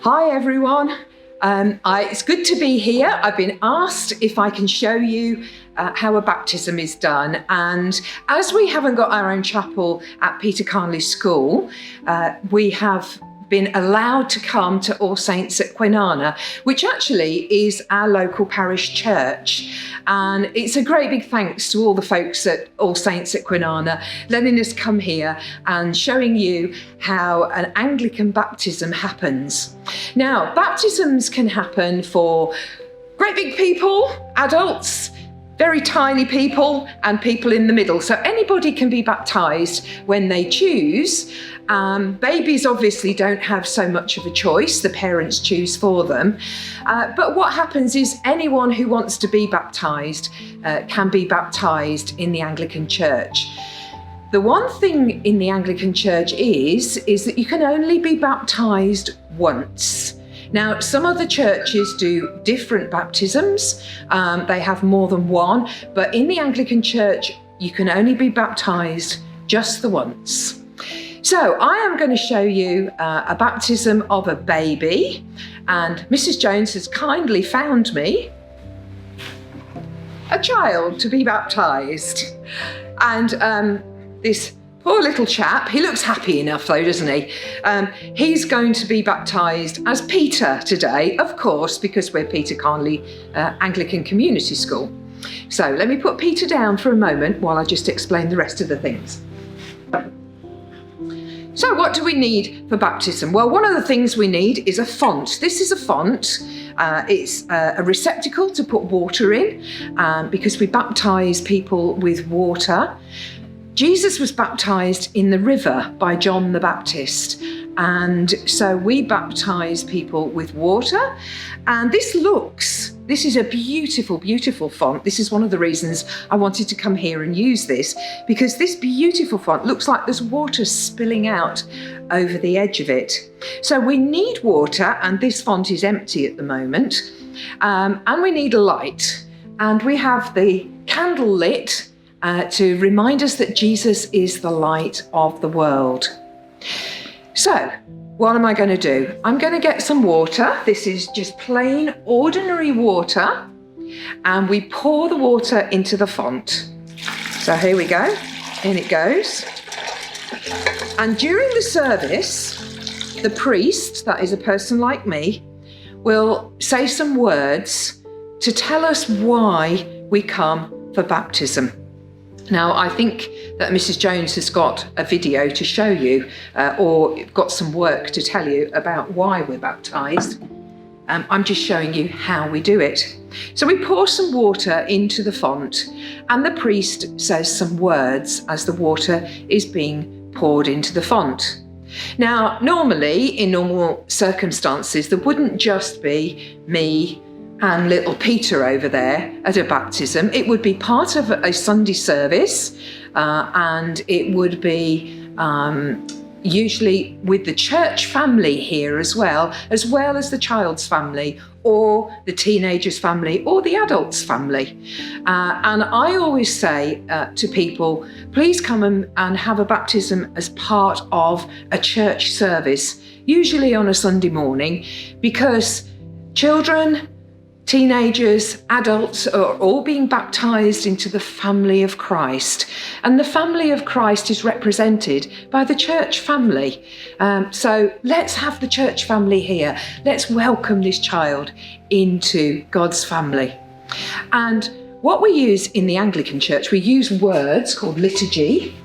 Hi everyone, it's good to be here. I've been asked if I can show you how a baptism is done, and as we haven't got our own chapel at PCACS School, we have been allowed to come to All Saints at Kwinana, which actually is our local parish church. And it's a great big thanks to all the folks at All Saints at Kwinana letting us come here and showing you how an Anglican baptism happens. Now, baptisms can happen for great big people, adults, very tiny people, and people in the middle. So anybody can be baptised when they choose. Babies obviously don't have so much of a choice, the parents choose for them. But what happens is anyone who wants to be baptised can be baptised in the Anglican Church. The one thing in the Anglican Church is that you can only be baptised once. Now, some other churches do different baptisms. They have more than one, but in the Anglican Church, you can only be baptised just the once. So I am going to show you a baptism of a baby, and Mrs. Jones has kindly found me a child to be baptised. And this poor little chap, he looks happy enough though, doesn't he? He's going to be baptised as Peter today, of course, because we're PCACS Anglican Community School. So let me put Peter down for a moment while I just explain the rest of the things. So what do we need for baptism? Well, one of the things we need is a font. This is a font. It's a receptacle to put water in because we baptise people with water. Jesus was baptised in the river by John the Baptist, and so we baptise people with water. And this is a beautiful, beautiful font. This is one of the reasons I wanted to come here and use this, because this beautiful font looks like there's water spilling out over the edge of it. So we need water, and this font is empty at the moment, and we need a light, and we have the candle lit to remind us that Jesus is the light of the world. So, what am I going to do? I'm going to get some water. This is just plain, ordinary water, and we pour the water into the font. So here we go, in it goes. And during the service, the priest, that is a person like me, will say some words to tell us why we come for baptism. Now, I think that Mrs. Jones has got a video to show you, or got some work to tell you about why we're baptised. I'm just showing you how we do it. So we pour some water into the font, and the priest says some words as the water is being poured into the font. Now, normally, in normal circumstances, there wouldn't just be me and little Peter over there at a baptism. It would be part of a Sunday service, and it would be usually with the church family here as well as the child's family, or the teenager's family, or the adult's family. And I always say to people, please come and have a baptism as part of a church service, usually on a Sunday morning, because children, teenagers, adults are all being baptised into the family of Christ. And the family of Christ is represented by the church family. So let's have the church family here. Let's welcome this child into God's family. And what we use in the Anglican Church, we use words called liturgy.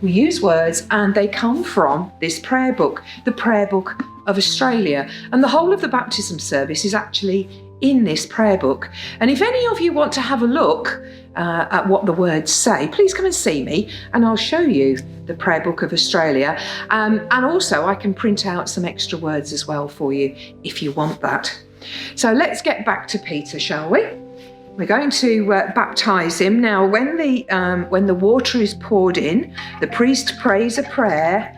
We use words, and they come from this prayer book, the Prayer Book of Australia. And the whole of the baptism service is actually in this prayer book. And if any of you want to have a look at what the words say, please come and see me, and I'll show you the Prayer Book of Australia. And also I can print out some extra words as well for you if you want that. So let's get back to Peter, shall we? We're going to baptise him. Now, when the water is poured in, the priest prays a prayer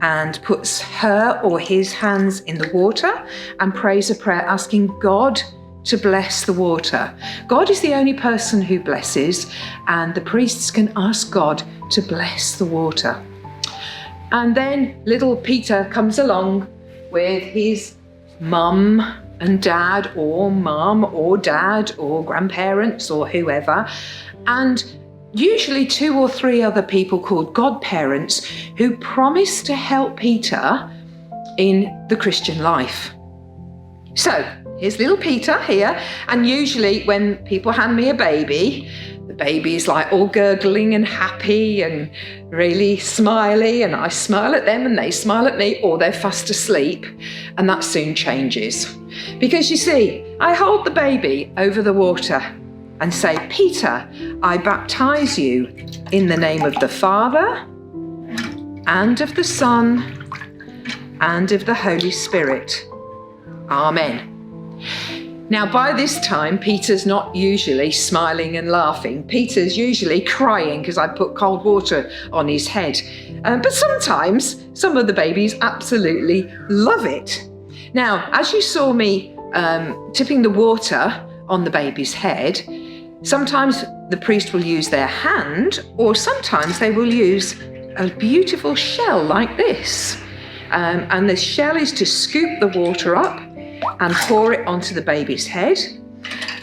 and puts her or his hands in the water and prays a prayer asking God to bless the water. God is the only person who blesses, and the priests can ask God to bless the water. And then little Peter comes along with his mum and dad, or mum or dad or grandparents or whoever, and usually 2 or 3 other people called godparents who promise to help Peter in the Christian life. So here's little Peter here, and usually when people hand me a baby, the baby is like all gurgling and happy and really smiley, and I smile at them and they smile at me, or they're fast asleep, and that soon changes. Because you see, I hold the baby over the water and say, Peter, I baptize you in the name of the Father and of the Son and of the Holy Spirit. Amen. Now, by this time, Peter's not usually smiling and laughing. Peter's usually crying because I put cold water on his head. But sometimes some of the babies absolutely love it. Now, as you saw me tipping the water on the baby's head, sometimes the priest will use their hand, or sometimes they will use a beautiful shell like this. And the shell is to scoop the water up and pour it onto the baby's head.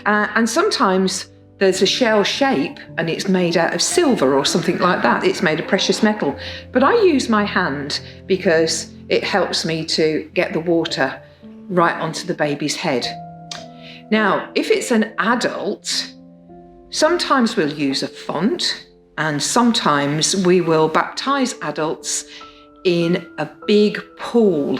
And sometimes there's a shell shape and it's made out of silver or something like that. It's made of precious metal. But I use my hand because it helps me to get the water right onto the baby's head. Now, if it's an adult, sometimes we'll use a font, and sometimes we will baptize adults in a big pool.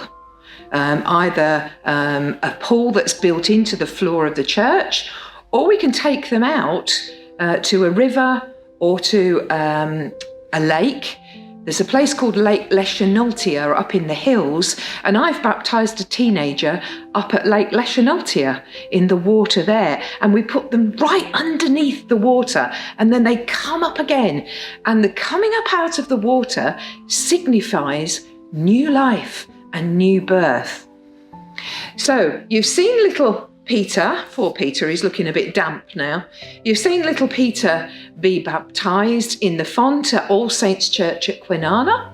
Either a pool that's built into the floor of the church, or we can take them out to a river or to a lake. There's a place called Lake Leschenultia up in the hills, and I've baptised a teenager up at Lake Leschenultia in the water there, and we put them right underneath the water, and then they come up again, and the coming up out of the water signifies new life and new birth. So you've seen little Peter, poor Peter, he's looking a bit damp now. You've seen little Peter be baptised in the font at All Saints Church at Kwinana.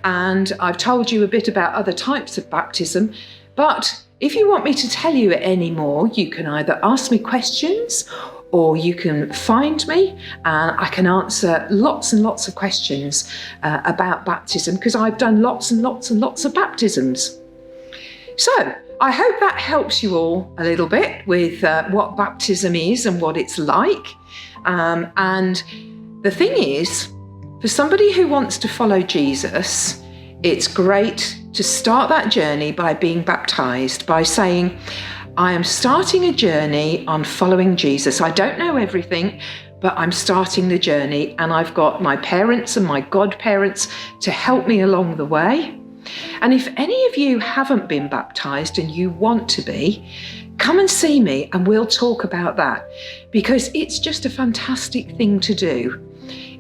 And I've told you a bit about other types of baptism, but if you want me to tell you any more, you can either ask me questions or you can find me, and I can answer lots and lots of questions about baptism, because I've done lots and lots and lots of baptisms. So I hope that helps you all a little bit with what baptism is and what it's like. And the thing is, for somebody who wants to follow Jesus, it's great to start that journey by being baptized, by saying, I am starting a journey on following Jesus. I don't know everything, but I'm starting the journey, and I've got my parents and my godparents to help me along the way. And if any of you haven't been baptized and you want to be, come and see me and we'll talk about that, because it's just a fantastic thing to do.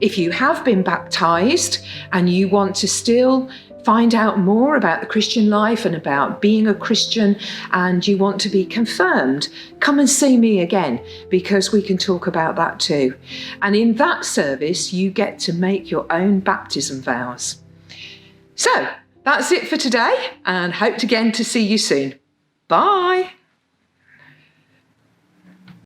If you have been baptized and you want to still find out more about the Christian life and about being a Christian, and you want to be confirmed, come and see me again, because we can talk about that too. And in that service, you get to make your own baptism vows. So that's it for today, and hope again to see you soon. Bye.